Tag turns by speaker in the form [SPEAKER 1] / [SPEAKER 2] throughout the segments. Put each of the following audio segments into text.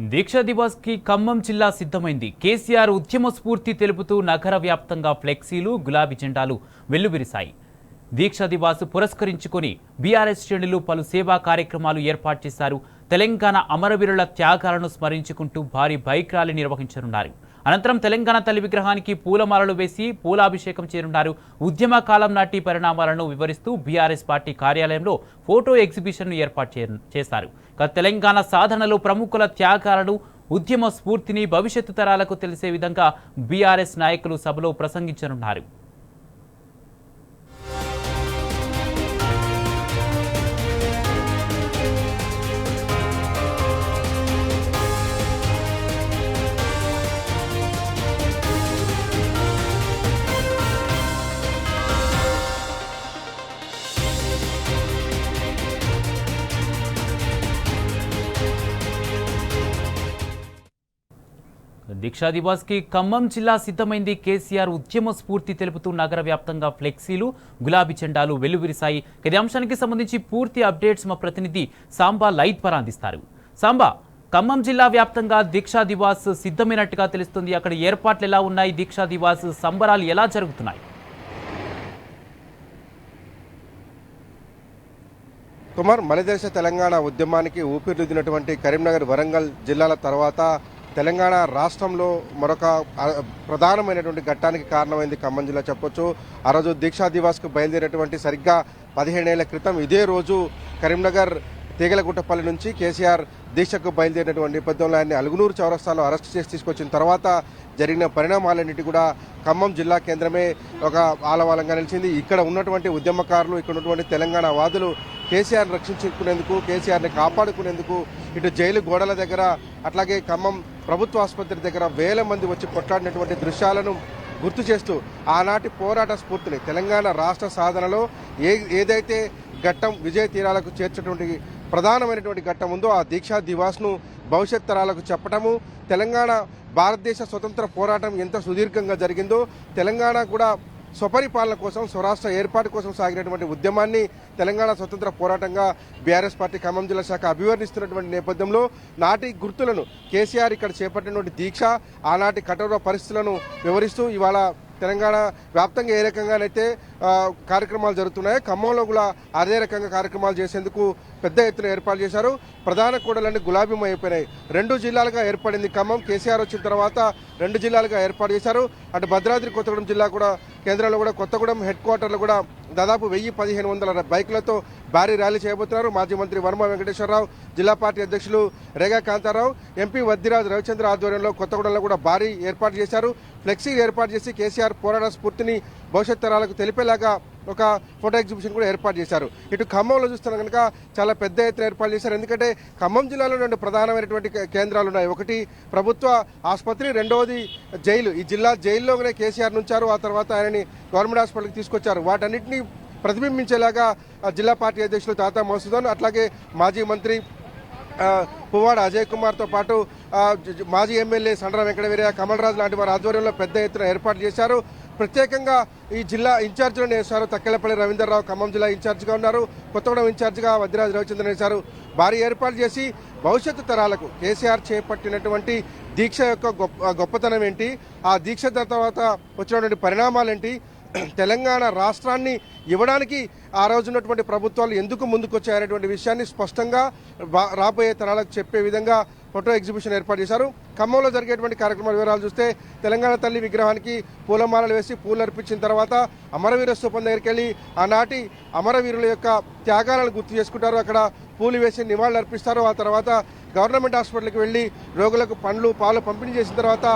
[SPEAKER 1] దీక్షా దివాస్ కి ఖమ్మం జిల్లా సిద్ధమైంది. కేసీఆర్ ఉద్యమ స్ఫూర్తి తెలుపుతూ నగర వ్యాప్తంగా ఫ్లెక్సీలు, గులాబీ జెండాలు వెల్లువిరిశాయి. దీక్షా దివాస్ పురస్కరించుకొని బీఆర్ఎస్ శ్రేణులు పలు సేవా కార్యక్రమాలు ఏర్పాటు చేశారు. తెలంగాణ అమరవీరుల త్యాగాలను స్మరించుకుంటూ భారీ బైక్ ర్యాలీ నిర్వహించనున్నారు. అనంతరం తెలంగాణ తల్లి విగ్రహానికి పూలమాలలు వేసి పూలాభిషేకం చేయనున్నారు. ఉద్యమ కాలం నాటి పరిణామాలను వివరిస్తూ బీఆర్ఎస్ పార్టీ కార్యాలయంలో ఫోటో ఎగ్జిబిషన్ను ఏర్పాటు చేశారు. తెలంగాణ సాధనలో ప్రముఖుల త్యాగాలను, ఉద్యమ స్ఫూర్తిని భవిష్యత్తు తరాలకు తెలిసే విధంగా బీఆర్ఎస్ నాయకులు సభలో ప్రసంగించనున్నారు. దీక్షా దివాస్ కి ఖమ్మం జిల్లా సిద్ధమైంది. కేసీఆర్ ఉద్యమ స్ఫూర్తి తెలుపుతూ నగర వ్యాప్తంగా ఫ్లెక్సీలు, గులాబీ జెండాలు వెల్లువిరిశాయి. ఈ అంశానికి సంబంధించి పూర్తి అప్డేట్స్ మా ప్రతినిధి సాంబా లైట్ పర అందిస్తారు. సాంబా, ఖమ్మం జిల్లా వ్యాప్తంగా దీక్షా దివాస్ సిద్ధమైనట్టుగా తెలుస్తుంది. అక్కడ ఏర్పాట్లు ఎలా ఉన్నాయి? దీక్షా దివాస్ సంబరాలు ఎలా జరుగుతున్నాయి?
[SPEAKER 2] కుమార్, మలిదేశ తెలంగాణ ఉద్యమానికి ఊపిరిదిద్దినటువంటి కరీంనగర్, వరంగల్ జిల్లాల తర్వాత తెలంగాణ రాష్ట్రంలో మరొక ప్రధానమైనటువంటి ఘట్టానికి కారణమైంది ఖమ్మం జిల్లా చెప్పొచ్చు. ఆ రోజు దీక్షా దివాస్కు బయలుదేరేటువంటి సరిగ్గా 15 ఏళ్ల క్రితం ఇదే రోజు కరీంనగర్ తీగలగుట్టపల్లి నుంచి కేసీఆర్ దీక్షకు బయలుదేరినటువంటి నేపథ్యంలో ఆయన్ని అలుగునూరు చౌరస్తాలో అరెస్ట్ చేసి తీసుకొచ్చిన తర్వాత జరిగిన పరిణామాలన్నిటి కూడా ఖమ్మం జిల్లా కేంద్రమే ఒక ఆలవాలంగా నిలిచింది. ఇక్కడ ఉన్నటువంటి ఉద్యమకారులు, ఇక్కడ ఉన్నటువంటి తెలంగాణ వాదులు కేసీఆర్ని రక్షించుకునేందుకు, కేసీఆర్ని కాపాడుకునేందుకు ఇటు జైలు గోడల దగ్గర, అట్లాగే ఖమ్మం ప్రభుత్వ ఆసుపత్రి దగ్గర వేల మంది వచ్చి కొట్లాడినటువంటి దృశ్యాలను గుర్తు చేస్తూ ఆనాటి పోరాట స్ఫూర్తిని, తెలంగాణ రాష్ట్ర సాధనలో ఏదైతే ఘట్టం విజయ తీరాలకు చేర్చేటువంటి ప్రధానమైనటువంటి ఘట్టం ఉందో ఆ దీక్షా దివాస్ను భవిష్యత్ తరాలకు చెప్పటము, తెలంగాణ భారతదేశ స్వతంత్ర పోరాటం ఎంత సుదీర్ఘంగా జరిగిందో, తెలంగాణ కూడా స్వపరిపాలన కోసం, స్వరాష్ట్ర ఏర్పాటు కోసం సాగినటువంటి ఉద్యమాన్ని తెలంగాణ స్వతంత్ర పోరాటంగా బీఆర్ఎస్ పార్టీ ఖమ్మం జిల్లా శాఖ అభివర్ణిస్తున్నటువంటి నేపథ్యంలో నాటి గుర్తులను కేసీఆర్ ఇక్కడ చేపట్టినటువంటి దీక్ష, ఆనాటి కఠోర పరిస్థితులను వివరిస్తూ ఇవాళ తెలంగాణ వ్యాప్తంగా ఏ రకంగానైతే కార్యక్రమాలు జరుగుతున్నాయో ఖమ్మంలో కూడా అదే రకంగా కార్యక్రమాలు చేసేందుకు పెద్ద ఎత్తున ఏర్పాటు చేశారు. ప్రధాన కూడలన్నీ గులాబీమయం అయిపోయినాయి. 2 జిల్లాలుగా ఏర్పడింది ఖమ్మం. కేసీఆర్ వచ్చిన తర్వాత 2 జిల్లాలుగా ఏర్పాటు చేశారు. అటు భద్రాద్రి కొత్తగూడెం జిల్లా కూడా కేంద్రంలో కూడా కొత్తగూడెం హెడ్ క్వార్టర్లో కూడా దాదాపు 1000-1500 బైకులతో భారీ ర్యాలీ చేయబోతున్నారు. మాజీ మంత్రి వర్మ వెంకటేశ్వరరావు, జిల్లా పార్టీ అధ్యక్షులు రేగా కాంతారావు, ఎంపీ వద్దిరాజు రవిచంద్ర ఆధ్వర్యంలో కొత్తగూడెంలో కూడా భారీ ఏర్పాటు చేశారు. ఫ్లెక్సీ ఏర్పాటు చేసి కేసీఆర్ పోరాట స్ఫూర్తిని భవిష్యత్ తరాలకు తెలిపేలాగా ఒక ఫోటో ఎగ్జిబిషన్ కూడా ఏర్పాటు చేశారు. ఇటు ఖమ్మంలో చూస్తున్నా కనుక చాలా పెద్ద ఎత్తున ఏర్పాటు చేశారు. ఎందుకంటే ఖమ్మం జిల్లాలో 2 ప్రధానమైనటువంటి కేంద్రాలు ఉన్నాయి. ఒకటి ప్రభుత్వ ఆసుపత్రి, రెండవది జైలు. ఈ జిల్లా జైల్లోనే కేసీఆర్ నుంచారు. ఆ తర్వాత ఆయనని గవర్నమెంట్ హాస్పిటల్కి తీసుకొచ్చారు. వాటన్నిటిని ప్రతిబింబించేలాగా జిల్లా పార్టీ అధ్యక్షులు తాతా మసూదన్, అట్లాగే మాజీ మంత్రి పువ్వాడ అజయ్ కుమార్తో పాటు మాజీ ఎమ్మెల్యే సండ్ర వెంకటవీరయ్య, కమల్ రాజు లాంటి వారి ఆధ్వర్యంలో పెద్ద ఎత్తున ఏర్పాటు చేశారు. ప్రత్యేకంగా ఈ జిల్లా ఇన్ఛార్జీలను వేశారు. తక్కెలపల్లి రవీందర్రావు ఖమ్మం జిల్లా ఇన్ఛార్జిగా ఉన్నారు. కొత్తగూడెం ఇన్ఛార్జిగా వద్దిరాజు రవిచంద్రన్ వేశారు. భారీ ఏర్పాటు చేసి భవిష్యత్తు తరాలకు కేసీఆర్ చేపట్టినటువంటి దీక్ష యొక్క గొప్పతనం ఏంటి, ఆ దీక్ష తర్వాత వచ్చినటువంటి పరిణామాలేంటి, తెలంగాణ రాష్ట్రాన్ని ఇవ్వడానికి ఆ రోజు ఉన్నటువంటి ప్రభుత్వాలు ఎందుకు ముందుకొచ్చాయనేటువంటి విషయాన్ని స్పష్టంగా రాబోయే తరాలకు చెప్పే విధంగా ఫోటో ఎగ్జిబిషన్ ఏర్పాటు చేశారు. ఖమ్మంలో జరిగేటువంటి కార్యక్రమాల వివరాలు చూస్తే తెలంగాణ తల్లి విగ్రహానికి పూలమాలలు వేసి పూలు అర్పించిన తర్వాత అమరవీర స్థూపం దగ్గరికి వెళ్ళి ఆనాటి అమరవీరుల యొక్క త్యాగాలను గుర్తు చేసుకుంటారు. అక్కడ పూలు వేసి నివాళులు అర్పిస్తారు. ఆ తర్వాత గవర్నమెంట్ హాస్పిటల్కి వెళ్ళి రోగులకు పండ్లు, పాలు పంపిణీ చేసిన తర్వాత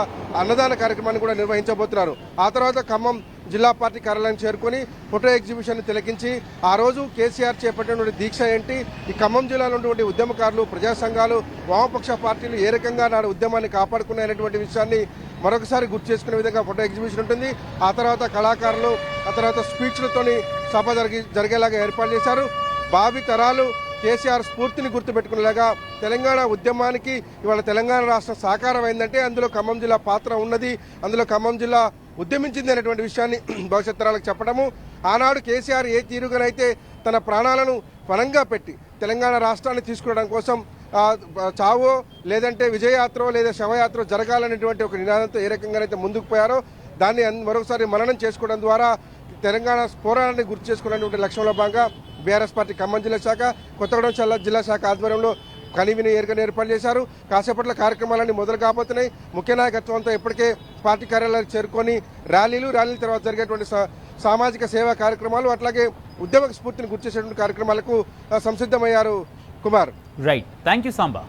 [SPEAKER 2] అన్నదాన కార్యక్రమాన్ని కూడా నిర్వహించబోతున్నారు. ఆ తర్వాత ఖమ్మం జిల్లా పార్టీ కార్యాలయం చేరుకొని ఫోటో ఎగ్జిబిషన్ తిలకించి ఆ రోజు కేసీఆర్ చేపట్టినటువంటి దీక్ష ఏంటి, ఈ ఖమ్మం జిల్లాలో ఉన్నటువంటి ఉద్యమకారులు, ప్రజా సంఘాలు, వామపక్ష పార్టీలు ఏ రకంగా నాడు ఉద్యమాన్ని కాపాడుకునేటువంటి విషయాన్ని మరొకసారి గుర్తు చేసుకునే విధంగా ఫోటో ఎగ్జిబిషన్ ఉంటుంది. ఆ తర్వాత కళాకారులు, ఆ తర్వాత స్పీచ్లతోని సభ జరిగేలాగా ఏర్పాటు చేశారు. భావి తరాలు కేసీఆర్ స్ఫూర్తిని గుర్తుపెట్టుకునేలాగా తెలంగాణ ఉద్యమానికి ఇవాళ తెలంగాణ రాష్ట్రం సాకారం అయిందంటే అందులో ఖమ్మం జిల్లా పాత్ర ఉన్నది, అందులో ఖమ్మం జిల్లా ఉద్యమించింది అనేటువంటి విషయాన్ని భవిష్యత్ తరాలకు చెప్పడము. ఆనాడు కేసీఆర్ ఏ తీరుగానైతే తన ప్రాణాలను పణంగా పెట్టి తెలంగాణ రాష్ట్రాన్ని తీసుకురావడం కోసం చావో లేదంటే విజయయాత్ర లేదా శవయాత్ర జరగాలనేటువంటి ఒక నినాదంతో ఏ రకంగానైతే ముందుకు పోయారో దాన్ని మరొకసారి మననం చేసుకోవడం ద్వారా తెలంగాణ పోరాటాన్ని గుర్తు చేసుకున్నటువంటి లక్ష్యంలో భాగంగా బీఆర్ఎస్ పార్టీ ఖమ్మం జిల్లా శాఖ, కొత్తగూడెం జిల్లా శాఖ ఆధ్వర్యంలో కనివిని ఏర్పాటు చేశారు. కాసేపట్లో కార్యక్రమాలన్నీ మొదలు కాబోతున్నాయి. ముఖ్య నాయకత్వంతో ఇప్పటికే పార్టీ కార్యాలయాలకు చేరుకొని ర్యాలీల తర్వాత జరిగేటువంటి సామాజిక సేవా కార్యక్రమాలు అట్లాగే ఉద్యమ స్ఫూర్తిని గుర్తు చేసేటువంటి కార్యక్రమాలకు సంసిద్ధమయ్యారు. Kumar.
[SPEAKER 1] Right, thank you Samba.